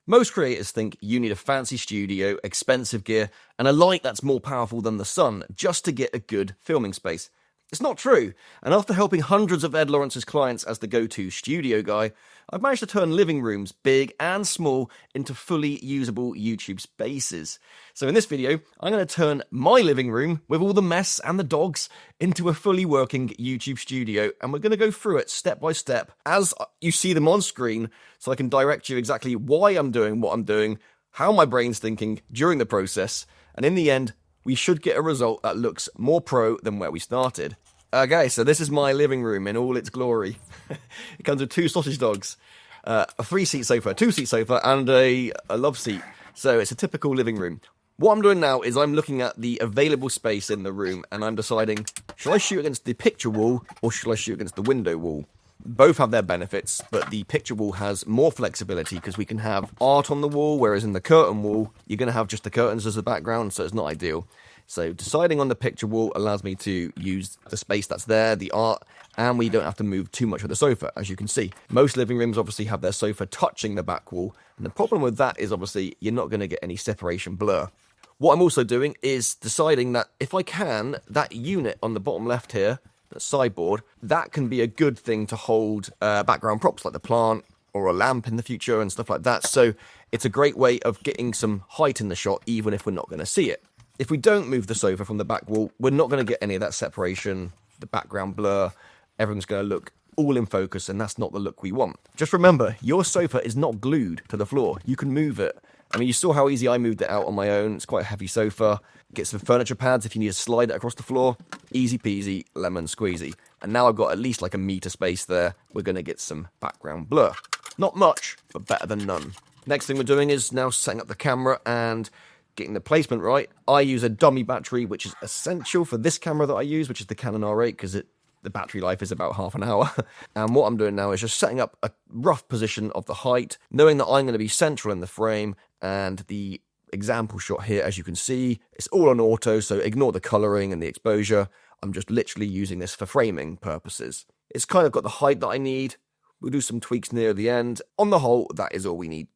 Most creators think you need a fancy studio, expensive gear, and a light that's more powerful than the sun just to get a good filming space. It's not true, and after helping hundreds of Ed Lawrence's clients as the go-to studio guy, I've managed to turn living rooms, big and small, into fully usable YouTube spaces. So in this video, I'm going to turn my living room, with all the mess and the dogs, into a fully working YouTube studio, and we're going to go through it step by step, as you see them on screen, so I can direct you exactly why I'm doing what I'm doing, how my brain's thinking during the process, and in the end, we should get a result that looks more pro than where we started. Okay, so this is my living room in all its glory. It comes with 2 sausage dogs, a 3-seat sofa, a 2-seat sofa, and a love seat. So it's a typical living room. What I'm doing now is I'm looking at the available space in the room, and I'm deciding, should I shoot against the picture wall, or should I shoot against the window wall? Both have their benefits, but the picture wall has more flexibility because we can have art on the wall, whereas in the curtain wall, you're going to have just the curtains as the background, so it's not ideal. So deciding on the picture wall allows me to use the space that's there, the art, and we don't have to move too much with the sofa, as you can see. Most living rooms obviously have their sofa touching the back wall, and the problem with that is obviously you're not going to get any separation blur. What I'm also doing is deciding that if I can, that unit on the bottom left here, the sideboard, that can be a good thing to hold background props like the plant or a lamp in the future and stuff like that. So it's a great way of getting some height in the shot, even if we're not going to see it. If we don't move the sofa from the back wall, we're not going to get any of that separation, the background blur. Everything's going to look all in focus, and that's not the look we want. Just remember, your sofa is not glued to the floor. You can move it. I mean, you saw how easy I moved it out on my own. It's quite a heavy sofa. Get some furniture pads if you need to slide it across the floor. Easy peasy, lemon squeezy. And now I've got at least like a meter space there. We're going to get some background blur. Not much, but better than none. Next thing we're doing is now setting up the camera and getting the placement right. I use a dummy battery, which is essential for this camera that I use, which is the Canon R8, because the battery life is about half an hour. And what I'm doing now is just setting up a rough position of the height, knowing that I'm going to be central in the frame, and the example shot here, as you can see, it's all on auto, so ignore the colouring and the exposure. I'm just literally using this for framing purposes. It's kind of got the height that I need. We'll do some tweaks near the end. On the whole, that is all we need.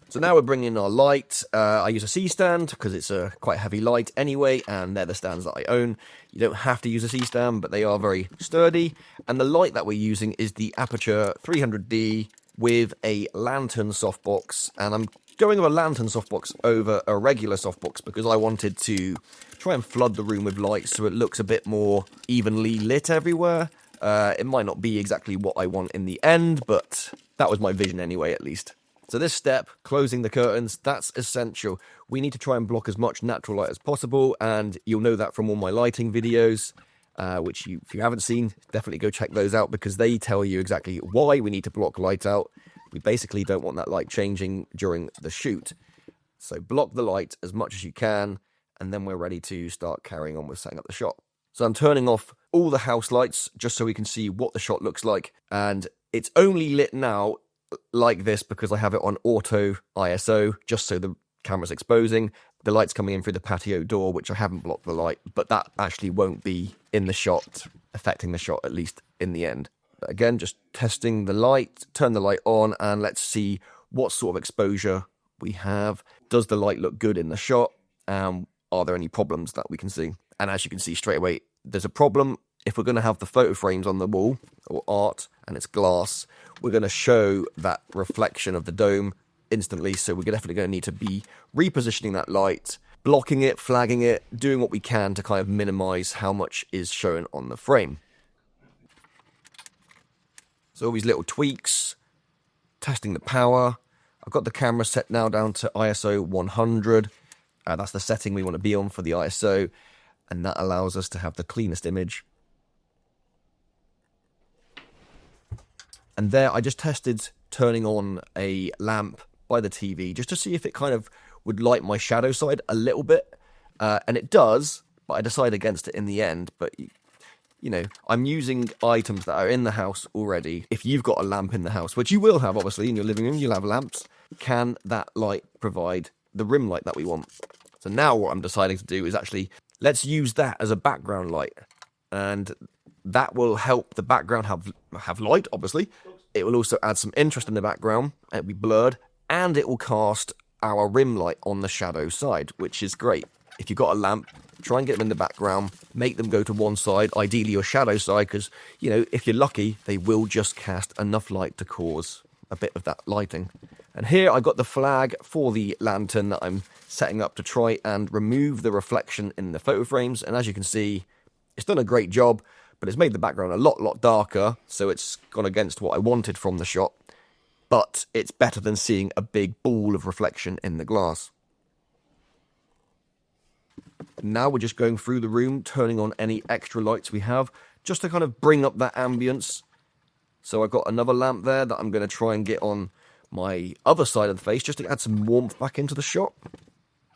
So now we're bringing in our light. I use a C-stand because it's a quite heavy light anyway, and they're the stands that I own. You don't have to use a C-stand, but they are very sturdy. And the light that we're using is the Aperture 300D with a lantern softbox. And I'm going with a lantern softbox over a regular softbox because I wanted to try and flood the room with light so it looks a bit more evenly lit everywhere. It might not be exactly what I want in the end, but that was my vision anyway, at least. So this step, closing the curtains, that's essential. We need to try and block as much natural light as possible, and you'll know that from all my lighting videos, which if you haven't seen, definitely go check those out because they tell you exactly why we need to block light out. We basically don't want that light changing during the shoot. So block the light as much as you can, and then we're ready to start carrying on with setting up the shot. So I'm turning off all the house lights just so we can see what the shot looks like, and it's only lit now like this because I have it on auto ISO just so the camera's exposing. The light's coming in through the patio door, which I haven't blocked the light, but that actually won't be in the shot, affecting the shot at least in the end. But again, just testing the light, turn the light on, and let's see what sort of exposure we have. Does the light look good in the shot? Are there any problems that we can see? And as you can see straight away, there's a problem. If we're going to have the photo frames on the wall or art and it's glass, we're going to show that reflection of the dome instantly. So we're definitely going to need to be repositioning that light, blocking it, flagging it, doing what we can to kind of minimize how much is shown on the frame. So all these little tweaks, testing the power. I've got the camera set now down to ISO 100. That's the setting we want to be on for the ISO. And that allows us to have the cleanest image. And there I just tested turning on a lamp by the TV just to see if it kind of would light my shadow side a little bit. And it does, but I decided against it in the end. But, you know, I'm using items that are in the house already. If you've got a lamp in the house, which you will have, obviously, in your living room, you'll have lamps. Can that light provide the rim light that we want? So now what I'm deciding to do is actually, let's use that as a background light. And that will help the background have light, obviously. It will also add some interest in the background. It'll be blurred. and it will cast our rim light on the shadow side, which is great. If you've got a lamp, try and get them in the background, make them go to one side, ideally your shadow side, because, you know, if you're lucky, they will just cast enough light to cause a bit of that lighting. And here I got the flag for the lantern that I'm setting up to try and remove the reflection in the photo frames. And as you can see, it's done a great job, but it's made the background a lot darker, so it's gone against what I wanted from the shot. But it's better than seeing a big ball of reflection in the glass. Now we're just going through the room, turning on any extra lights we have, just to kind of bring up that ambience. So I've got another lamp there that I'm going to try and get on my other side of the face, just to add some warmth back into the shot.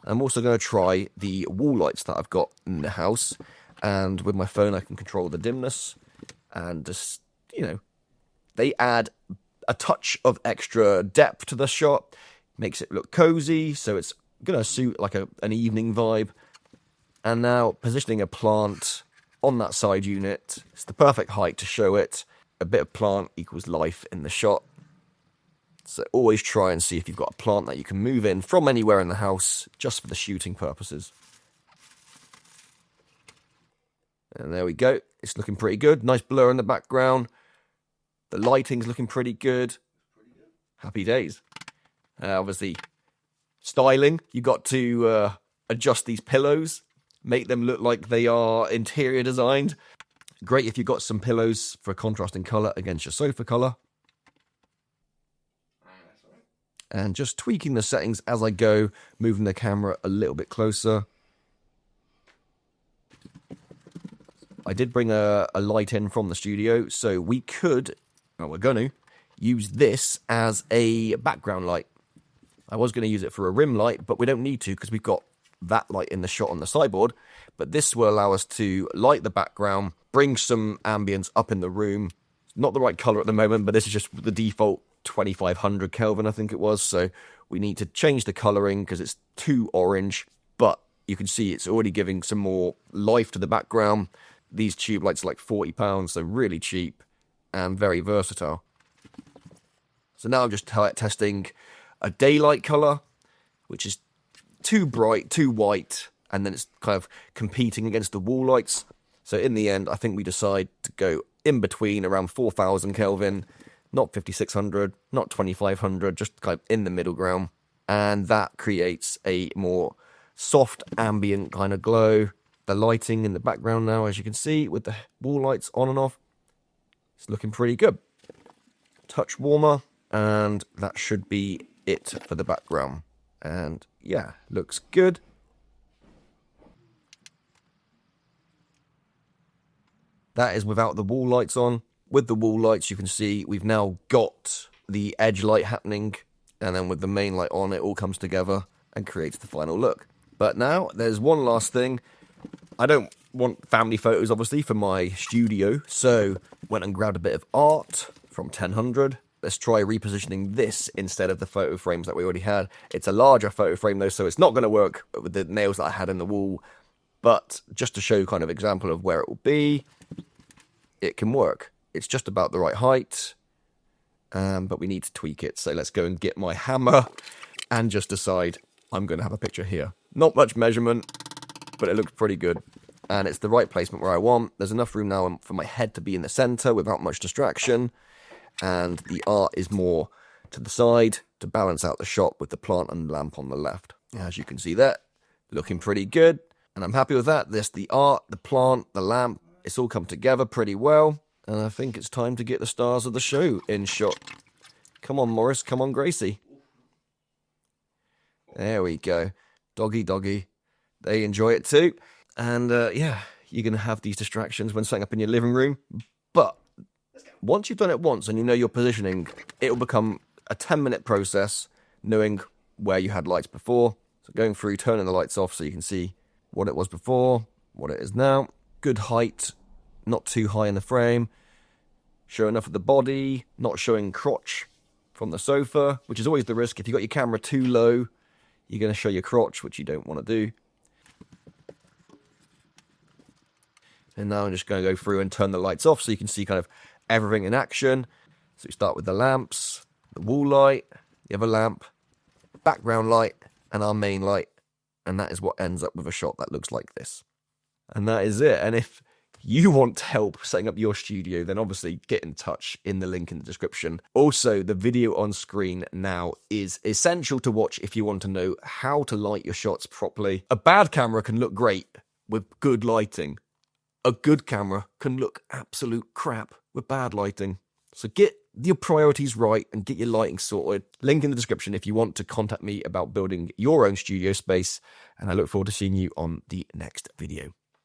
I'm also going to try the wall lights that I've got in the house, and with my phone I can control the dimness, and just, you know, they add a touch of extra depth to the shot, makes it look cozy, so it's going to suit like an evening vibe. And now positioning a plant on that side unit, it's the perfect height to show it. A bit of plant equals life in the shot. So always try and see if you've got a plant that you can move in from anywhere in the house, just for the shooting purposes. And there we go. It's looking pretty good. Nice blur in the background. The lighting's looking pretty good. Happy days. Obviously, styling. You got to adjust these pillows, make them look like they are interior designed. Great if you've got some pillows for contrasting colour against your sofa colour. And just tweaking the settings as I go, moving the camera a little bit closer. I did bring a light in from the studio, so we could, well, we're going to use this as a background light. I was going to use it for a rim light, but we don't need to because we've got that light in the shot on the sideboard. But this will allow us to light the background, bring some ambience up in the room. Not the right colour at the moment, but this is just the default 2500 Kelvin, I think it was. So we need to change the colouring because it's too orange. But you can see it's already giving some more life to the background. These tube lights are like £40, so really cheap and very versatile. So now I'm just testing a daylight colour, which is too bright, too white, and then it's kind of competing against the wall lights. So in the end, I think we decide to go in between around 4000 Kelvin, not 5600, not 2500, just kind of in the middle ground. And that creates a more soft ambient kind of glow. The lighting in the background now, as you can see, with the wall lights on and off, it's looking pretty good. Touch warmer, and that should be it for the background. And yeah, looks good. That is without the wall lights on. With the wall lights, you can see we've now got the edge light happening, and then with the main light on, it all comes together and creates the final look. But now there's one last thing. I don't want family photos, obviously, for my studio, so went and grabbed a bit of art from 1000. Let's try repositioning this instead of the photo frames that we already had. It's a larger photo frame though, so it's not going to work with the nails that I had in the wall. But just to show kind of example of where it will be, it can work. It's just about the right height, but we need to tweak it. So let's go and get my hammer and just decide I'm going to have a picture here. Not much measurement, but it looks pretty good. And it's the right placement where I want. There's enough room now for my head to be in the center without much distraction. And the art is more to the side to balance out the shot with the plant and lamp on the left. As you can see there, looking pretty good. And I'm happy with that. There's the art, the plant, the lamp. It's all come together pretty well. And I think it's time to get the stars of the show in shot. Come on, Morris. Come on, Gracie. There we go. Doggy, doggy. They enjoy it too. And yeah, you're going to have these distractions when setting up in your living room. But once you've done it once and you know your positioning, it will become a 10-minute process knowing where you had lights before. So going through, turning the lights off so you can see what it was before, what it is now. Good height, not too high in the frame. Show enough of the body, not showing crotch from the sofa, which is always the risk. If you've got your camera too low, you're going to show your crotch, which you don't want to do. And now I'm just going to go through and turn the lights off so you can see kind of everything in action. So we start with the lamps, the wall light, the other lamp, background light and our main light, and that is what ends up with a shot that looks like this. And that is it. And if you want help setting up your studio, then obviously get in touch in the link in the description. Also, the video on screen now is essential to watch if you want to know how to light your shots properly. A bad camera can look great with good lighting. A good camera can look absolute crap with bad lighting. So get your priorities right and get your lighting sorted. Link in the description if you want to contact me about building your own studio space. And I look forward to seeing you on the next video.